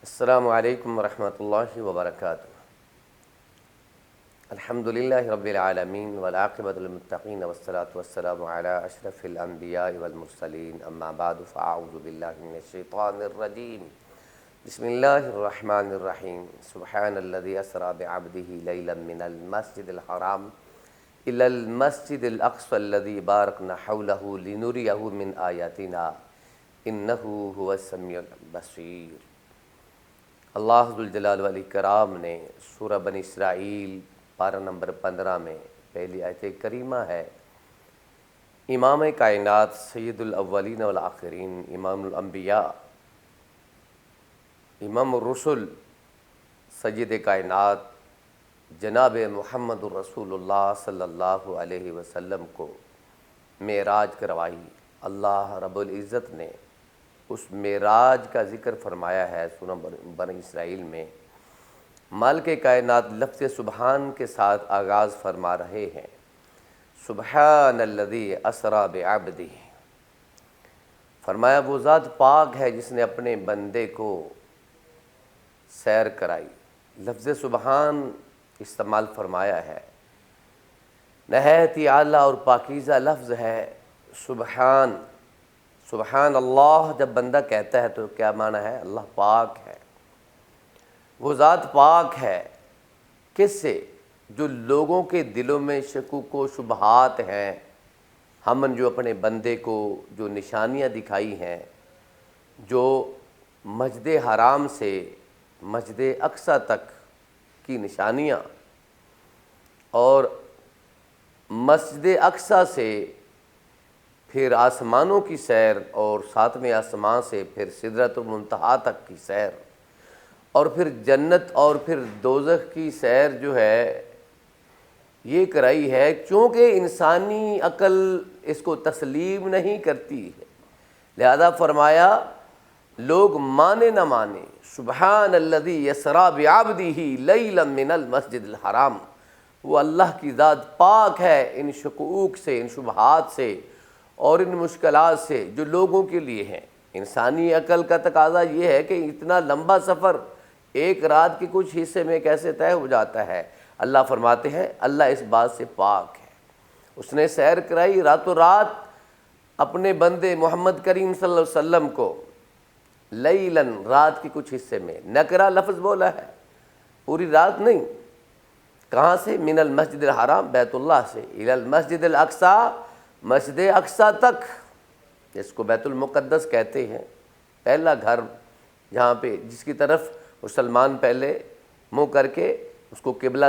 السلام علیکم ورحمۃ اللہ وبرکاتہ۔ الحمدللہ رب العالمین والعاقبۃ للمتقین والصلاۃ والسلام علی اشرف الانبیاء والمرسلین، اما بعد فاعوذ باللہ من الشیطان الرجیم، بسم اللہ الرحمن الرحیم۔ سبحان الذی اسری بعبدہ لیلا من المسجد الحرام الی المسجد الاقصی الذی بارکنا حولہ لنریہ من آیاتنا انہ هو السمیع البصیر۔ اللہ ذوالجلال والاکرام نے سورہ بنی اسرائیل پارہ نمبر 15 میں پہلی آیت کریمہ ہے، امام کائنات سید الاولین والآخرین، امام الانبیاء، امام الرسل، سید کائنات جناب محمد الرسول اللہ صلی اللہ علیہ وسلم کو معراج کروائی۔ اللہ رب العزت نے اس معراج کا ذکر فرمایا ہے سورہ بنی اسرائیل میں۔ مالک کائنات لفظ سبحان کے ساتھ آغاز فرما رہے ہیں، سبحان الذی اسری بعبدہ، فرمایا وہ ذات پاک ہے جس نے اپنے بندے کو سیر کرائی۔ لفظ سبحان استعمال فرمایا ہے، نہایت ہی اعلیٰ اور پاکیزہ لفظ ہے سبحان۔ سبحان اللہ جب بندہ کہتا ہے تو کیا معنی ہے؟ اللہ پاک ہے، وہ ذات پاک ہے۔ کس سے؟ جو لوگوں کے دلوں میں شکوک و شبہات ہیں، ہم جو اپنے بندے کو جو نشانیاں دکھائی ہیں، جو مسجد حرام سے مسجد اقصی تک کی نشانیاں اور مسجد اقصی سے پھر آسمانوں کی سیر اور ساتویں آسمان سے پھر سدرۃ المنتہا تک کی سیر اور پھر جنت اور پھر دوزخ کی سیر جو ہے یہ کرائی ہے، چونکہ انسانی عقل اس کو تسلیم نہیں کرتی ہے، لہذا فرمایا لوگ مانے نہ مانے، سبحان الذی یسری بعبدہ لیلا من المسجد الحرام، وہ اللہ کی ذات پاک ہے ان شکوک سے، ان شبہات سے اور ان مشکلات سے جو لوگوں کے لیے ہیں۔ انسانی عقل کا تقاضا یہ ہے کہ اتنا لمبا سفر ایک رات کے کچھ حصے میں کیسے طے ہو جاتا ہے؟ اللہ فرماتے ہیں اللہ اس بات سے پاک ہے، اس نے سیر کرائی راتوں رات اپنے بندے محمد کریم صلی اللہ علیہ وسلم کو، لیلاً رات کے کچھ حصے میں، نکرہ لفظ بولا ہے، پوری رات نہیں۔ کہاں سے؟ من المسجد الحرام بیت اللہ سے، الی المسجد الاقصی مسجد اقصی تک، جس کو بیت المقدس کہتے ہیں، پہلا گھر جہاں پہ جس کی طرف مسلمان پہلے منہ کر کے اس کو قبلہ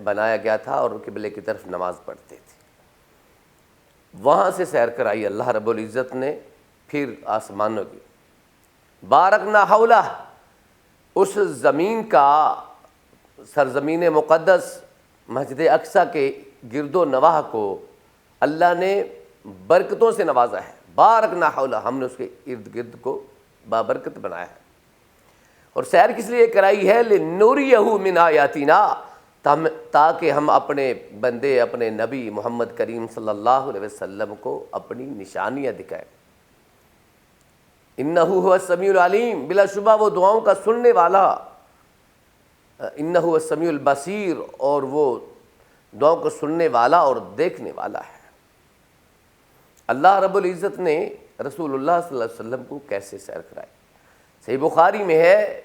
بنایا گیا تھا اور قبلے کی طرف نماز پڑھتے تھے، وہاں سے سیر کرائی اللہ رب العزت نے۔ پھر آسمانوں کی بارکنا حولہ، اس زمین کا سرزمین مقدس مسجد اقصی کے گرد و نواح کو اللہ نے برکتوں سے نوازا ہے۔ بارکنا حولہ، ہم نے اس کے ارد گرد کو بابرکت بنایا ہے۔ اور سیر کس لیے کرائی ہے؟ لنریہ من آیاتنا، تاکہ ہم اپنے بندے اپنے نبی محمد کریم صلی اللہ علیہ وسلم کو اپنی نشانیاں دکھائیں۔ انہ هو السمیع العلیم، بلا شبہ وہ دعاؤں کا سننے والا، انہ هو السمیع البصیر، اور وہ دعاؤں کو سننے والا اور دیکھنے والا ہے۔ اللہ رب العزت نے رسول اللہ صلی اللہ علیہ وسلم کو کیسے سیر کرائی؟ صحیح بخاری میں ہے،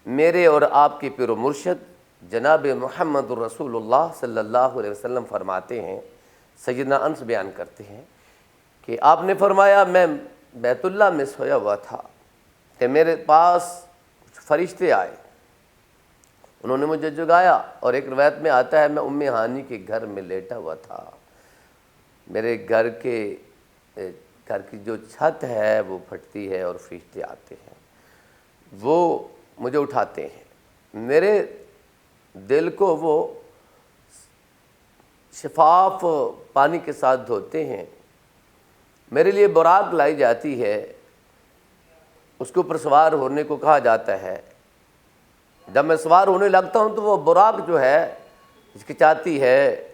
میرے اور آپ کے پیر و مرشد جناب محمد الرسول اللہ صلی اللہ علیہ وسلم فرماتے ہیں، سیدنا انس بیان کرتے ہیں کہ آپ نے فرمایا میں بیت اللہ میں سویا ہوا تھا کہ میرے پاس کچھ فرشتے آئے، انہوں نے مجھے جگایا، اور ایک روایت میں آتا ہے میں ام ہانی کے گھر میں لیٹا ہوا تھا، میرے گھر کی جو چھت ہے وہ پھٹتی ہے اور فرشتے آتے ہیں، وہ مجھے اٹھاتے ہیں، میرے دل کو وہ شفاف پانی کے ساتھ دھوتے ہیں، میرے لیے براق لائی جاتی ہے، اس کے اوپر سوار ہونے کو کہا جاتا ہے۔ جب میں سوار ہونے لگتا ہوں تو وہ براق جو ہے ہچکچاتی ہے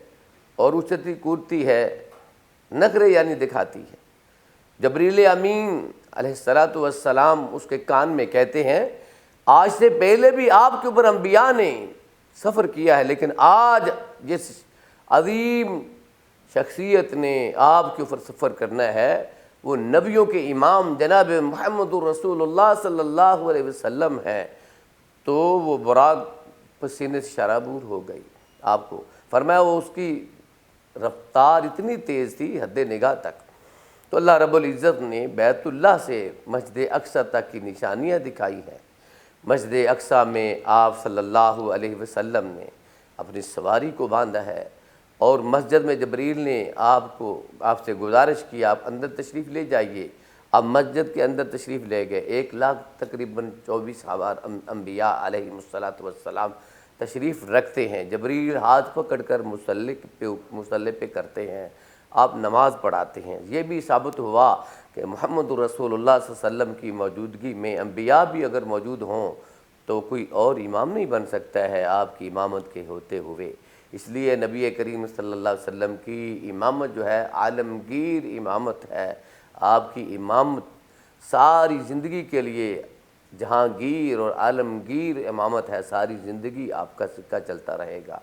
اور اچھلتی کودتی ہے، نخرے یعنی دکھاتی ہے۔ جبریل امین علیہ الصلاۃ والسلام اس کے کان میں کہتے ہیں آج سے پہلے بھی آپ کے اوپر انبیاء نے سفر کیا ہے، لیکن آج جس عظیم شخصیت نے آپ کے اوپر سفر کرنا ہے وہ نبیوں کے امام جناب محمد الرسول اللہ صلی اللہ علیہ وسلم ہے، تو وہ براق پسینے سے شرابور ہو گئی۔ آپ کو فرمایا وہ اس کی رفتار اتنی تیز تھی حد نگاہ تک، تو اللہ رب العزت نے بیت اللہ سے مسجد اقصی تک کی نشانیاں دکھائی ہیں۔ مسجد اقصی میں آپ صلی اللہ علیہ وسلم نے اپنی سواری کو باندھا ہے، اور مسجد میں جبریل نے آپ سے گزارش کی آپ اندر تشریف لے جائیے۔ آپ مسجد کے اندر تشریف لے گئے، 1,00,000 تقریباً 24,000 انبیاء علیہ السلام تشریف رکھتے ہیں۔ جبریل ہاتھ پکڑ کر مصلی پہ کرتے ہیں، آپ نماز پڑھاتے ہیں۔ یہ بھی ثابت ہوا کہ محمد الرسول اللہ صلی اللہ علیہ وسلم کی موجودگی میں انبیاء بھی اگر موجود ہوں تو کوئی اور امام نہیں بن سکتا ہے آپ کی امامت کے ہوتے ہوئے۔ اس لیے نبی کریم صلی اللہ علیہ وسلم کی امامت جو ہے عالمگیر امامت ہے۔ آپ کی امامت ساری زندگی کے لیے جہانگیر اور عالمگیر امامت ہے، ساری زندگی آپ کا سکہ چلتا رہے گا۔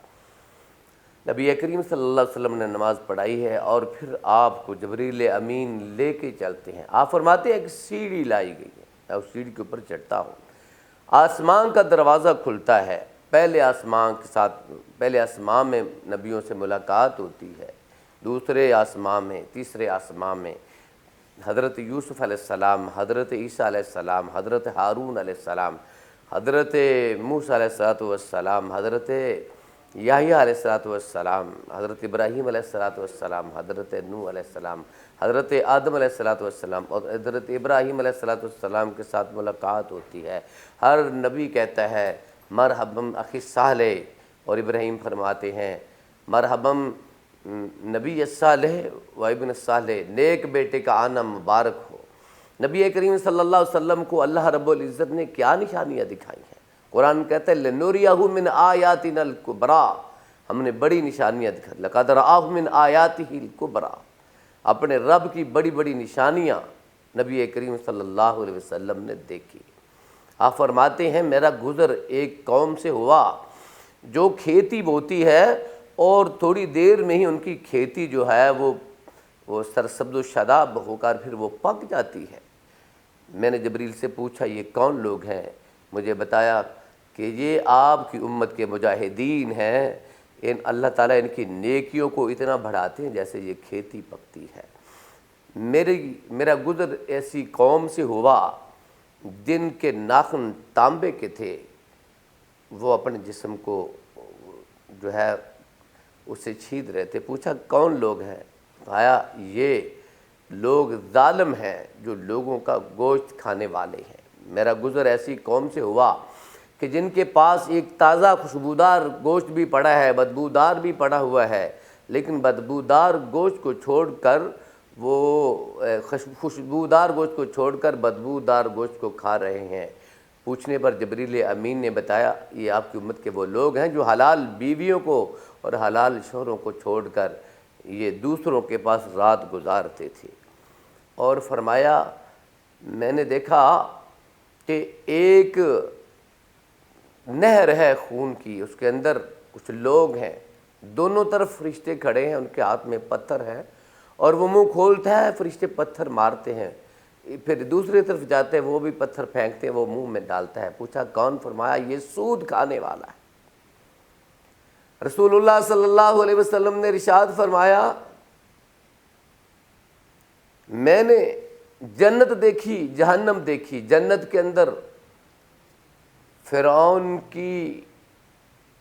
نبی کریم صلی اللہ علیہ وسلم نے نماز پڑھائی ہے، اور پھر آپ کو جبریل امین لے کے چلتے ہیں۔ آپ فرماتے ہیں کہ سیڑھی لائی گئی ہے، میں اس سیڑھی کے اوپر چڑھتا ہوں، آسمان کا دروازہ کھلتا ہے، پہلے آسمان میں نبیوں سے ملاقات ہوتی ہے، دوسرے آسمان میں، تیسرے آسمان میں حضرت یوسف علیہ السلام، حضرت عیسیٰ علیہ السلام، حضرت ہارون علیہ السلام، حضرت موسیٰ علیہ السلام، حضرت یحییٰ علیہ السلام، حضرت ابراہیم علیہ السلام، حضرت نوح علیہ السلام، حضرت آدم علیہ السلام اور حضرت ابراہیم علیہ السلام کے ساتھ ملاقات ہوتی ہے۔ ہر نبی کہتا ہے مرحباً اخی صالح، اور ابراہیم فرماتے ہیں مرحباً نبی صالح و ابن صالح، نیک بیٹے کا آنا مبارک ہو۔ نبی کریم صلی اللہ علیہ وسلم کو اللہ رب العزت نے کیا نشانیاں دکھائی ہیں؟ قرآن کہتا ہے لِنُرِيَهُ مِنْ آیَاتِنَا الْكُبْرَى، ہم نے بڑی نشانیاں دکھائی، لَقَدْ رَآهُ مِنْ آیَاتِهِ الْكُبْرَى، اپنے رب کی بڑی بڑی نشانیاں نبی کریم صلی اللہ علیہ وسلم نے دیکھی۔ آپ فرماتے ہیں میرا گزر ایک قوم سے ہوا جو کھیتی بوتی ہے، اور تھوڑی دیر میں ہی ان کی کھیتی جو ہے وہ سرسبز و شاداب ہو کر پھر وہ پک جاتی ہے۔ میں نے جبریل سے پوچھا یہ کون لوگ ہیں؟ مجھے بتایا کہ یہ آپ کی امت کے مجاہدین ہیں، اللہ تعالیٰ ان کی نیکیوں کو اتنا بڑھاتے ہیں جیسے یہ کھیتی پکتی ہے۔ میرا گزر ایسی قوم سے ہوا جن کے ناخن تانبے کے تھے، وہ اپنے جسم کو جو ہے اسے چھید رہے تھے۔ پوچھا کون لوگ ہیں؟ آیا یہ لوگ ظالم ہیں جو لوگوں کا گوشت کھانے والے ہیں۔ میرا گزر ایسی قوم سے ہوا کہ جن کے پاس ایک تازہ خوشبودار گوشت بھی پڑا ہے، بدبودار بھی پڑا ہوا ہے، لیکن بدبودار گوشت کو چھوڑ کر خوشبودار گوشت کو چھوڑ کر بدبودار گوشت کو کھا رہے ہیں۔ پوچھنے پر جبریل امین نے بتایا یہ آپ کی امت کے وہ لوگ ہیں جو حلال بیویوں کو اور حلال شوہروں کو چھوڑ کر یہ دوسروں کے پاس رات گزارتے تھے۔ اور فرمایا میں نے دیکھا کہ ایک نہر ہے خون کی، اس کے اندر کچھ لوگ ہیں، دونوں طرف فرشتے کھڑے ہیں، ان کے ہاتھ میں پتھر ہیں، اور وہ منہ کھولتا ہے فرشتے پتھر مارتے ہیں، پھر دوسری طرف جاتے ہیں وہ بھی پتھر پھینکتے ہیں، وہ منہ میں ڈالتا ہے۔ پوچھا کون؟ فرمایا یہ سود کھانے والا ہے۔ رسول اللہ صلی اللہ علیہ وسلم نے ارشاد فرمایا میں نے جنت دیکھی، جہنم دیکھی۔ جنت کے اندر فرعون کی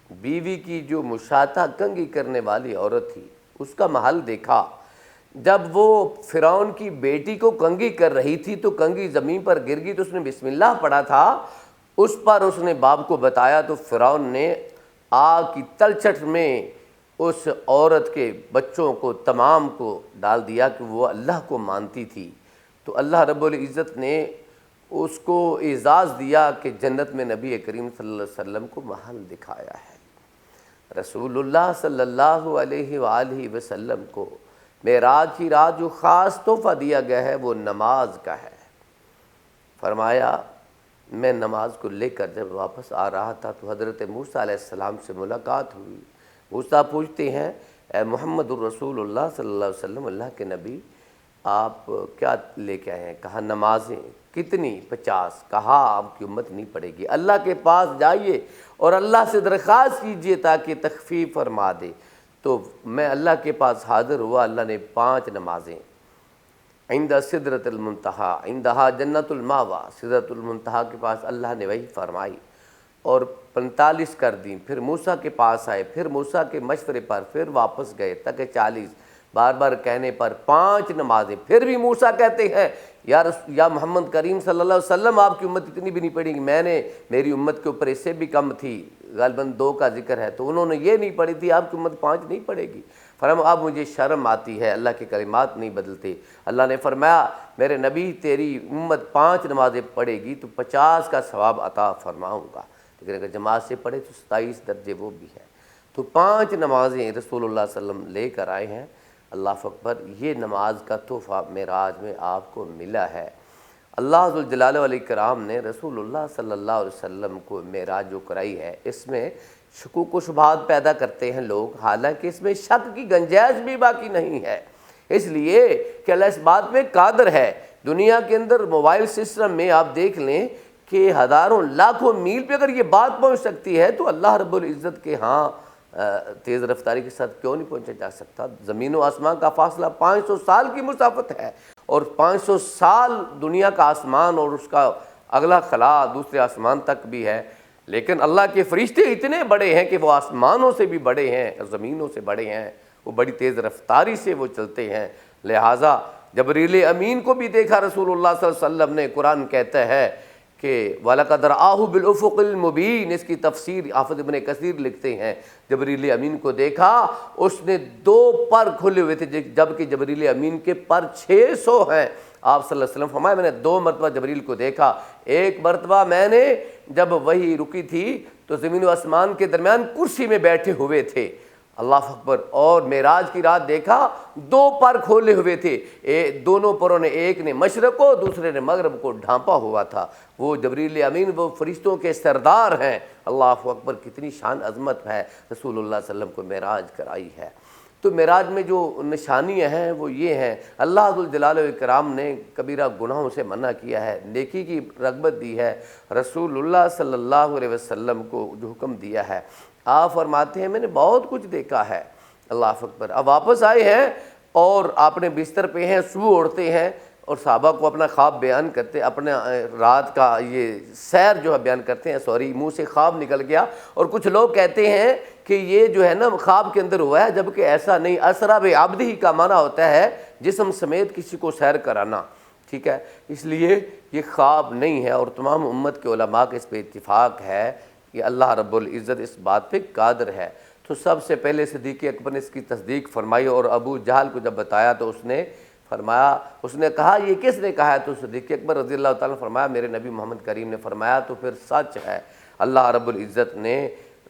بیوی کی جو مشاتہ کنگھی کرنے والی عورت تھی اس کا محل دیکھا۔ جب وہ فرعون کی بیٹی کو کنگھی کر رہی تھی تو کنگھی زمین پر گر گئی، تو اس نے بسم اللہ پڑھا تھا، اس پر اس نے باپ کو بتایا تو فرعون نے آگ کی تلچھٹ میں اس عورت کے بچوں کو تمام کو ڈال دیا کہ وہ اللہ کو مانتی تھی۔ تو اللہ رب العزت نے اس کو اعزاز دیا کہ جنت میں نبی کریم صلی اللہ علیہ وسلم کو محل دکھایا ہے۔ رسول اللہ صلی اللہ علیہ وآلہ وسلم کو معراج کی رات جو خاص تحفہ دیا گیا ہے وہ نماز کا ہے۔ فرمایا میں نماز کو لے کر جب واپس آ رہا تھا تو حضرت موسیٰ علیہ السلام سے ملاقات ہوئی۔ موسیٰ پوچھتے ہیں اے محمد الرسول اللہ صلی اللہ علیہ وسلم، اللہ کے نبی آپ کیا لے کے آئے ہیں؟ کہا نمازیں۔ کتنی؟ 50۔ کہا آپ کی امت نہیں پڑے گی، اللہ کے پاس جائیے اور اللہ سے درخواست کیجئے تاکہ تخفیف فرما دے۔ تو میں اللہ کے پاس حاضر ہوا، اللہ نے 5 نمازیں عند سدرۃ المنتہا عندہا جنت الماوا، سدرۃ المنتہا کے پاس اللہ نے وہی فرمائی اور 45 کر دیں۔ پھر موسیٰ کے پاس آئے، پھر موسیٰ کے مشورے پر پھر واپس گئے تک 40، بار بار کہنے پر 5 نمازیں۔ پھر بھی موسیٰ کہتے ہیں یا محمد کریم صلی اللہ علیہ وسلم آپ کی امت اتنی بھی نہیں پڑے گی، میری امت کے اوپر اس سے بھی کم تھی، غالباً 2 کا ذکر ہے، تو انہوں نے یہ نہیں پڑھی تھی، آپ کی امت 5 نہیں پڑے گی۔ فرمایا اب مجھے شرم آتی ہے، اللہ کے کلمات نہیں بدلتے۔ اللہ نے فرمایا میرے نبی تیری امت 5 نمازیں پڑھے گی تو 50 کا ثواب عطا فرماؤں گا، لیکن اگر جماعت سے پڑھے تو 27 درجے وہ بھی ہیں۔ تو 5 نمازیں رسول اللہ صلی اللہ علیہ وسلم لے کر آئے ہیں۔ اللہ اکبر، یہ نماز کا تحفہ معراج میں آپ کو ملا ہے۔ اللہ ذوالجلال والاکرام نے رسول اللہ صلی اللہ علیہ وسلم کو معراج جو کرائی ہے، اس میں شکوک و شبہات پیدا کرتے ہیں لوگ، حالانکہ اس میں شک کی گنجائش بھی باقی نہیں ہے، اس لیے کہ اللہ اس بات میں قادر ہے۔ دنیا کے اندر موبائل سسٹم میں آپ دیکھ لیں کہ ہزاروں لاکھوں میل پہ اگر یہ بات پہنچ سکتی ہے تو اللہ رب العزت کے ہاں تیز رفتاری کے ساتھ کیوں نہیں پہنچا جا سکتا؟ زمین و آسمان کا فاصلہ 500 سال کی مسافت ہے، اور 500 سال دنیا کا آسمان اور اس کا اگلا خلا دوسرے آسمان تک بھی ہے، لیکن اللہ کے فرشتے اتنے بڑے ہیں کہ وہ آسمانوں سے بھی بڑے ہیں، زمینوں سے بڑے ہیں، وہ بڑی تیز رفتاری سے وہ چلتے ہیں۔ لہٰذا جبریل امین کو بھی دیکھا رسول اللہ صلی اللہ علیہ وسلم نے، قرآن کہتا ہے کہ وَلَقَدْ رَآهُ بِالْأُفُقِ الْمُبِينِ، اس کی تفسیر حافظ ابن کثیر لکھتے ہیں جبریل امین کو دیکھا، اس نے 2 پر کھلے ہوئے تھے، جبکہ جبریل امین کے پر 600 ہیں۔ آپ صلی اللہ علیہ وسلم فرمایا میں نے 2 مرتبہ جبریل کو دیکھا، ایک مرتبہ میں نے جب وحی رکی تھی تو زمین و آسمان کے درمیان کرسی میں بیٹھے ہوئے تھے، اللہ اکبر، اور معراج کی رات دیکھا 2 پر کھولے ہوئے تھے، دونوں پروں نے، ایک نے مشرق کو دوسرے نے مغرب کو ڈھانپا ہوا تھا۔ وہ جبریل امین وہ فرشتوں کے سردار ہیں، اللہ اکبر، کتنی شان عظمت ہے، رسول اللہ صلی اللہ علیہ وسلم کو معراج کرائی ہے۔ تو معراج میں جو نشانیاں ہیں وہ یہ ہیں، اللہ ذوالجلال والاکرام نے کبیرہ گناہوں سے منع کیا ہے، نیکی کی رغبت دی ہے، رسول اللہ صلی اللہ علیہ وسلم کو جو حکم دیا ہے۔ آپ فرماتے ہیں میں نے بہت کچھ دیکھا ہے، اللہ اکبر۔ اب واپس آئے ہیں اور اپنے بستر پہ ہیں، صبح اٹھتے ہیں اور صحابہ کو اپنا خواب بیان کرتے، اپنا رات کا یہ سیر جو ہے بیان کرتے ہیں، منہ سے خواب نکل گیا، اور کچھ لوگ کہتے ہیں کہ یہ جو ہے نا خواب کے اندر ہوا ہے، جبکہ ایسا نہیں۔ اسریٰ بعبدہ کا معنی ہوتا ہے جسم سمیت کسی کو سیر کرانا، ٹھیک ہے، اس لیے یہ خواب نہیں ہے، اور تمام امت کے علماء کے اس پہ اتفاق ہے کہ اللہ رب العزت اس بات پہ قادر ہے۔ تو سب سے پہلے صدیق اکبر نے اس کی تصدیق فرمائی، اور ابو جہل کو جب بتایا تو اس نے فرمایا، اس نے کہا یہ کس نے کہا ہے؟ تو صدیق اکبر رضی اللہ تعالیٰ نے فرمایا میرے نبی محمد کریم نے فرمایا، تو پھر سچ ہے، اللہ رب العزت نے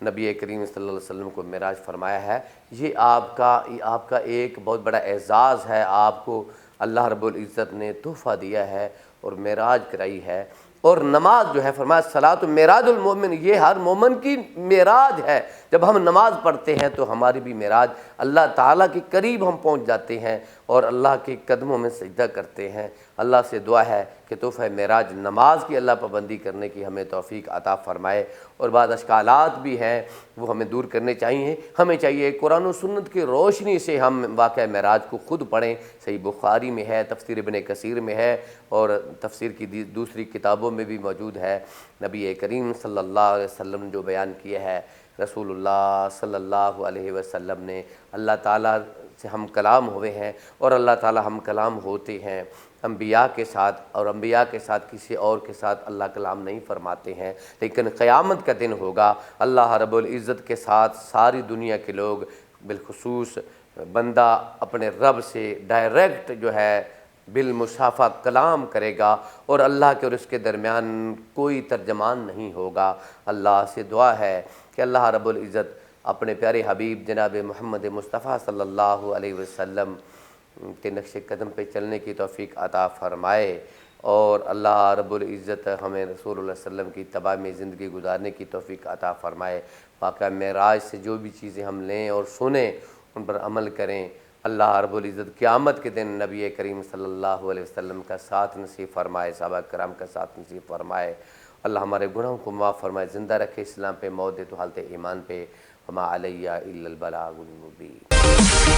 نبی کریم صلی اللہ علیہ وسلم کو معراج فرمایا ہے۔ یہ آپ کا ایک بہت بڑا اعزاز ہے، آپ کو اللہ رب العزت نے تحفہ دیا ہے اور معراج کرائی ہے۔ اور نماز جو ہے فرمایا صلاۃ معراج المومن، یہ ہر مومن کی معراج ہے۔ جب ہم نماز پڑھتے ہیں تو ہماری بھی معراج، اللہ تعالیٰ کے قریب ہم پہنچ جاتے ہیں اور اللہ کے قدموں میں سجدہ کرتے ہیں۔ اللہ سے دعا ہے کہ تحفہ معراج نماز کی اللہ پابندی کرنے کی ہمیں توفیق عطا فرمائے، اور بعض اشکالات بھی ہیں وہ ہمیں دور کرنے چاہیے۔ ہمیں چاہیے قرآن و سنت کی روشنی سے ہم واقعہ معراج کو خود پڑھیں، صحیح بخاری میں ہے، تفسیر ابن کثیر میں ہے، اور تفسیر کی دوسری کتابوں میں بھی موجود ہے۔ نبی کریم صلی اللہ علیہ وسلم نے جو بیان کیا ہے، رسول اللہ صلی اللہ علیہ وسلم نے، اللہ تعالیٰ سے ہم کلام ہوئے ہیں اور اللہ تعالیٰ ہم کلام ہوتے ہیں انبیاء کے ساتھ، اور انبیاء کے ساتھ کسی اور کے ساتھ اللہ کلام نہیں فرماتے ہیں، لیکن قیامت کا دن ہوگا اللہ رب العزت کے ساتھ ساری دنیا کے لوگ، بالخصوص بندہ اپنے رب سے ڈائریکٹ جو ہے بالمصافحہ کلام کرے گا، اور اللہ کے اور اس کے درمیان کوئی ترجمان نہیں ہوگا۔ اللہ سے دعا ہے کہ اللہ رب العزت اپنے پیارے حبیب جناب محمد مصطفیٰ صلی اللہ علیہ وسلم کے نقش قدم پہ چلنے کی توفیق عطا فرمائے، اور اللہ رب العزت ہمیں رسول اللہ صلی اللہ علیہ وسلم کی اتباع میں زندگی گزارنے کی توفیق عطا فرمائے۔ واقعہ معراج سے جو بھی چیزیں ہم لیں اور سنیں ان پر عمل کریں۔ اللہ رب العزت قیامت کے دن نبی کریم صلی اللہ علیہ وسلم کا ساتھ نصیب فرمائے، صحابہ کرام کا ساتھ نصیب فرمائے۔ اللہ ہمارے گناہوں کو معاف فرمائے، زندہ رکھے اسلام پہ، موت دے تو حالت ایمان پہ۔ وما علیہ الا البلاغ المبین۔